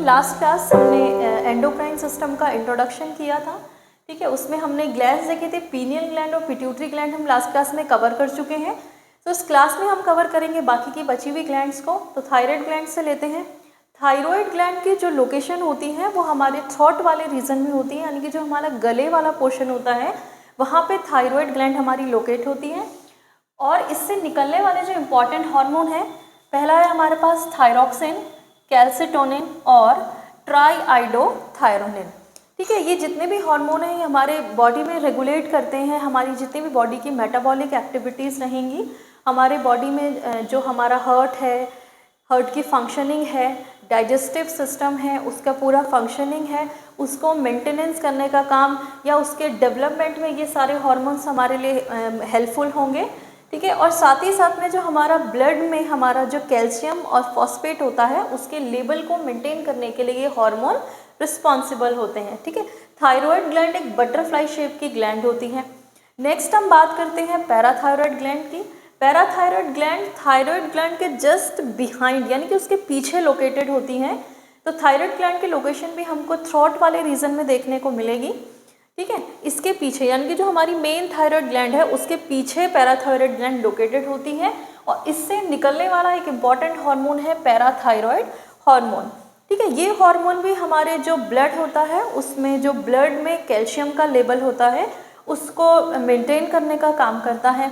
Last class हमने endocrine system का introduction किया था, ठीक है। उसमें हमने ग्लैंड्स देखे थे, पीनियल ग्लैंड और पिट्यूटरी ग्लैंड हम लास्ट क्लास में कवर कर चुके हैं। तो इस क्लास में हम कवर करेंगे बाकी की बची हुई ग्लैंड्स को। तो थायराइड ग्लैंड से लेते हैं। थायराइड ग्लैंड की जो लोकेशन होती है वो हमारे थ्रोट वाले रीजन में होती है, यानी कि जो हमारा गले वाला पोर्शन होता है वहाँ पे थायराइड ग्लैंड हमारी लोकेट होती है। और इससे निकलने वाले जो इम्पॉर्टेंट हार्मोन है, पहला है हमारे पास थायरोक्सिन, कैल्सिटोनिन और ट्राईआइडोथायरोनिन, ठीक है। ये जितने भी हार्मोन हैं ये हमारे बॉडी में रेगुलेट करते हैं हमारी जितनी भी बॉडी की मेटाबॉलिक एक्टिविटीज़ रहेंगी। हमारे बॉडी में जो हमारा हार्ट की फंक्शनिंग है, डाइजेस्टिव सिस्टम है, उसका पूरा फंक्शनिंग है, उसको मेंटेनेंस करने का काम या उसके डेवलपमेंट में ये सारे हार्मोन्स हमारे लिए हेल्पफुल होंगे, ठीक है। और साथ ही साथ में जो हमारा ब्लड में हमारा जो कैल्शियम और फॉस्फेट होता है उसके लेवल को मेंटेन करने के लिए ये हार्मोन रिस्पॉन्सिबल होते हैं, ठीक है। थायराइड ग्लैंड एक बटरफ्लाई शेप की ग्लैंड होती है। नेक्स्ट हम बात करते हैं पैराथायराइड ग्लैंड की। पैराथायराइड ग्लैंड थायराइड ग्लैंड के जस्ट बिहाइंड यानी कि उसके पीछे लोकेटेड होती हैं। तो थायराइड ग्लैंड की लोकेशन भी हमको थ्रोट वाले रीजन में देखने को मिलेगी, ठीक है। इसके पीछे यानी कि जो हमारी मेन थायराइड ग्लैंड है उसके पीछे पैराथायराइड ग्लैंड लोकेटेड होती है और इससे निकलने वाला एक इम्पॉर्टेंट हार्मोन है पैराथायराइड हार्मोन, ठीक है। ये हार्मोन भी हमारे जो ब्लड होता है उसमें जो ब्लड में कैल्शियम का लेवल होता है उसको मेंटेन करने का काम करता है।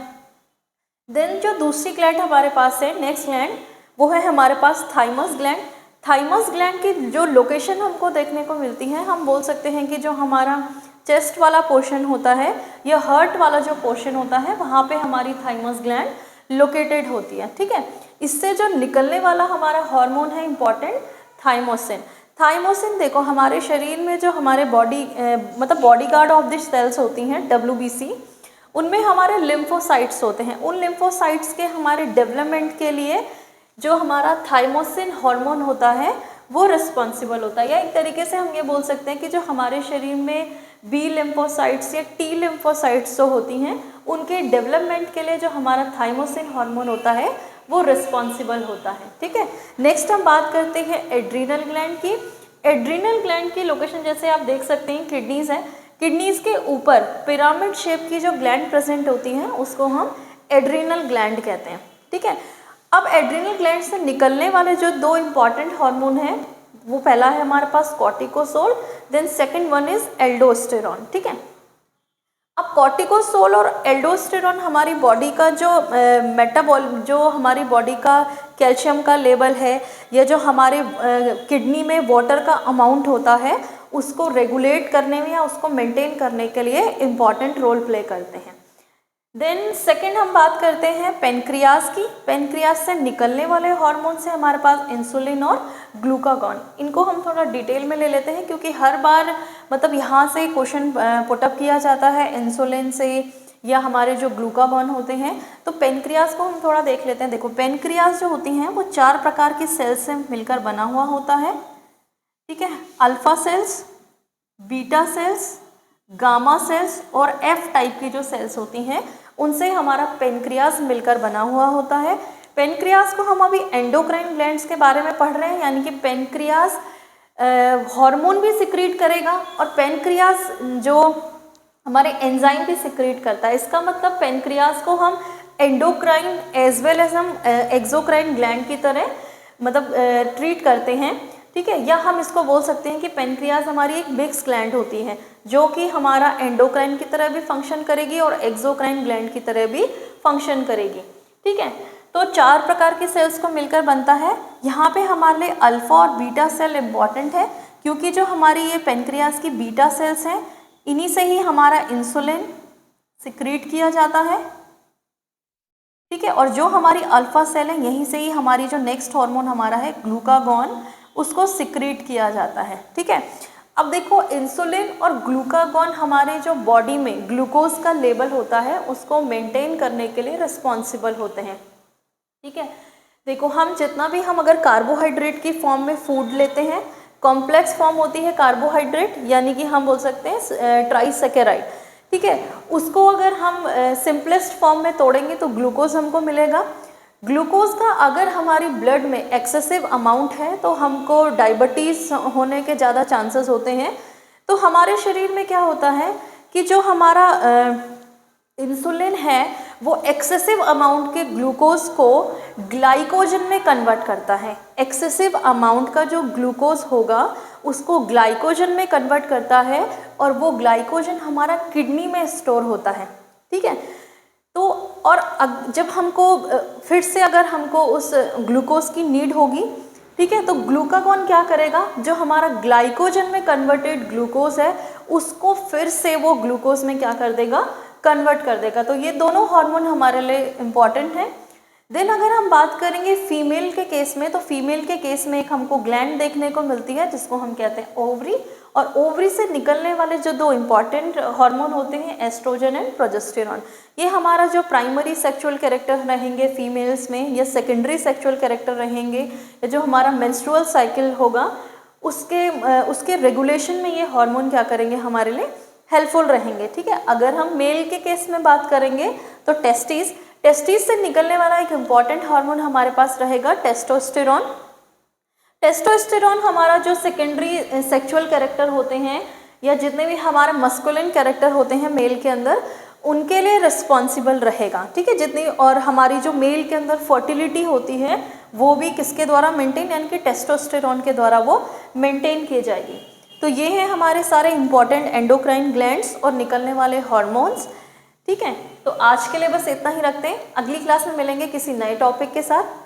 देन जो दूसरी ग्लैंड हमारे पास है, नेक्स्ट ग्लैंड, वो है हमारे पास थाइमस ग्लैंड। थाइमस ग्लैंड की जो लोकेशन हमको देखने को मिलती है, हम बोल सकते हैं कि जो हमारा चेस्ट वाला पोर्शन होता है या हार्ट वाला जो पोर्शन होता है वहाँ पे हमारी थाइमस ग्लैंड लोकेटेड होती है, ठीक है। इससे जो निकलने वाला हमारा हार्मोन है इम्पॉर्टेंट, थाइमोसिन। थाइमोसिन देखो हमारे शरीर में जो हमारे मतलब bodyguard of the cells होती हैं WBC, उनमें हमारे लिम्फोसाइट्स होते हैं। उन लिम्फोसाइट्स के हमारे डेवलपमेंट के लिए जो हमारा थाइमोसिन हार्मोन होता है वो रिस्पॉन्सिबल होता है। या एक तरीके से हम ये बोल सकते हैं कि जो हमारे शरीर में B लिम्फोसाइट्स या T लिम्फोसाइट्स जो होती हैं उनके डेवलपमेंट के लिए जो हमारा थाइमोसिन हार्मोन होता है वो रिस्पॉन्सिबल होता है, ठीक है। नेक्स्ट हम बात करते हैं एड्रीनल ग्लैंड की। एड्रीनल ग्लैंड की लोकेशन जैसे आप देख सकते हैं किडनीज है, किडनीज के ऊपर पिरामिड शेप की जो ग्लैंड प्रेजेंट होती हैं उसको हम एड्रीनल ग्लैंड कहते हैं, ठीक है। अब एड्रीनल ग्लैंड से निकलने वाले जो दो इम्पॉर्टेंट हार्मोन हैं वो पहला है हमारे पास cortisol, then second one is aldosterone, ठीक है। अब कॉर्टिकोसोल और एल्डोस्टेरॉन हमारी बॉडी का जो हमारी बॉडी का कैल्शियम का लेवल है या जो हमारे किडनी में वाटर का अमाउंट होता है उसको रेगुलेट करने में या उसको मेंटेन करने के लिए इम्पॉर्टेंट रोल प्ले करते हैं। देन सेकंड हम बात करते हैं पेनक्रियाज की। पेनक्रियाज से निकलने वाले हार्मोन से हमारे पास इंसुलिन और ग्लूकागॉन। इनको हम थोड़ा डिटेल में ले लेते हैं क्योंकि हर बार मतलब यहाँ से क्वेश्चन पुटअप किया जाता है इंसुलिन से या हमारे जो ग्लूकागॉन होते हैं। तो पेनक्रियाज को हम थोड़ा देख लेते हैं। देखो पेनक्रियाज जो होती हैं वो 4 प्रकार की सेल्स से मिलकर बना हुआ होता है, ठीक है। Alpha cells, beta cells, gamma cells और F टाइप की जो सेल्स होती हैं उनसे हमारा पेनक्रियाज मिलकर बना हुआ होता है। पेनक्रियाज को हम अभी एंडोक्राइन ग्लैंड्स के बारे में पढ़ रहे हैं, यानी कि पेनक्रियाज हार्मोन भी सिक्रीट करेगा और पेनक्रियाज जो हमारे एंजाइम भी सिक्रीट करता है। इसका मतलब पेनक्रियाज को हम एंडोक्राइन एज वेल एज हम एक्सोक्राइन ग्लैंड की तरह मतलब ट्रीट करते हैं, ठीक है। या हम इसको बोल सकते हैं कि पेनक्रियाज हमारी एक मिक्स ग्लैंड होती है जो कि हमारा एंडोक्राइन की तरह भी फंक्शन करेगी और एक्सोक्राइन ग्लैंड की तरह भी फंक्शन करेगी, ठीक है। तो 4 प्रकार की सेल्स को मिलकर बनता है। यहाँ पे हमारे लिए अल्फा और बीटा सेल इम्पॉर्टेंट है क्योंकि जो हमारी ये पेनक्रियाज की बीटा सेल्स हैं इन्हीं से ही हमारा इंसुलिन सिक्रीट किया जाता है, ठीक है। और जो हमारी अल्फा सेल है यहीं से ही हमारी जो नेक्स्ट हार्मोन हमारा है ग्लूकागॉन उसको सिक्रीट किया जाता है, ठीक है। अब देखो इंसुलिन और ग्लूकागॉन हमारे जो बॉडी में ग्लूकोज का लेवल होता है उसको मेंटेन करने के लिए रिस्पॉन्सिबल होते हैं, ठीक है। देखो हम जितना भी हम अगर कार्बोहाइड्रेट की फॉर्म में फूड लेते हैं, कॉम्प्लेक्स फॉर्म होती है कार्बोहाइड्रेट यानी कि हम बोल सकते हैं ट्राइसेकेराइड, ठीक है। उसको अगर हम सिंपलेस्ट फॉर्म में तोड़ेंगे तो ग्लूकोज हमको मिलेगा। ग्लूकोज का अगर हमारी ब्लड में एक्सेसिव अमाउंट है तो हमको डायबिटीज़ होने के ज़्यादा चांसेस होते हैं। तो हमारे शरीर में क्या होता है कि जो हमारा इंसुलिन है वो एक्सेसिव अमाउंट के ग्लूकोज को ग्लाइकोजन में कन्वर्ट करता है। एक्सेसिव अमाउंट का जो ग्लूकोज होगा उसको ग्लाइकोजन में कन्वर्ट करता है और वो ग्लाइकोजन हमारा किडनी में स्टोर होता है, ठीक है। तो और जब हमको फिर से अगर हमको उस ग्लूकोज की नीड होगी, ठीक है, तो ग्लूकागॉन क्या करेगा, जो हमारा ग्लाइकोजन में कन्वर्टेड ग्लूकोज है उसको फिर से वो ग्लूकोज में क्या कर देगा, कन्वर्ट कर देगा। तो ये दोनों हार्मोन हमारे लिए इम्पॉर्टेंट हैं। देन अगर हम बात करेंगे फीमेल के केस में, तो फीमेल के केस में एक हमको ग्लैंड देखने को मिलती है जिसको हम कहते हैं ओवरी, और ओवरी से निकलने वाले जो दो इम्पॉर्टेंट हार्मोन होते हैं एस्ट्रोजन एंड प्रोजेस्टेरॉन। ये हमारा जो प्राइमरी सेक्सुअल कैरेक्टर रहेंगे फीमेल्स में या सेकेंडरी सेक्सुअल कैरेक्टर रहेंगे या जो हमारा मेंस्ट्रुअल साइकिल होगा उसके रेगुलेशन में ये हार्मोन क्या करेंगे, हमारे लिए हेल्पफुल रहेंगे, ठीक है। अगर हम मेल के केस में बात करेंगे तो टेस्टिस से निकलने वाला एक इम्पॉर्टेंट हार्मोन हमारे पास रहेगा टेस्टोस्टेरॉन। टेस्टोस्टेरॉन हमारा जो सेकेंडरी सेक्सुअल कैरेक्टर होते हैं या जितने भी हमारे मस्कुलिन कैरेक्टर होते हैं मेल के अंदर उनके लिए रिस्पॉन्सिबल रहेगा, ठीक है। जितनी और हमारी जो मेल के अंदर फर्टिलिटी होती है वो भी किसके द्वारा मेंटेन, यानी कि टेस्टोस्टेरॉन के द्वारा वो मेंटेन की जाएगी। तो ये हैं हमारे सारे इंपॉर्टेंट एंडोक्राइन ग्लैंड्स और निकलने वाले हार्मोन्स, ठीक है। तो आज के लिए बस इतना ही रखते हैं, अगली क्लास में मिलेंगे किसी नए टॉपिक के साथ।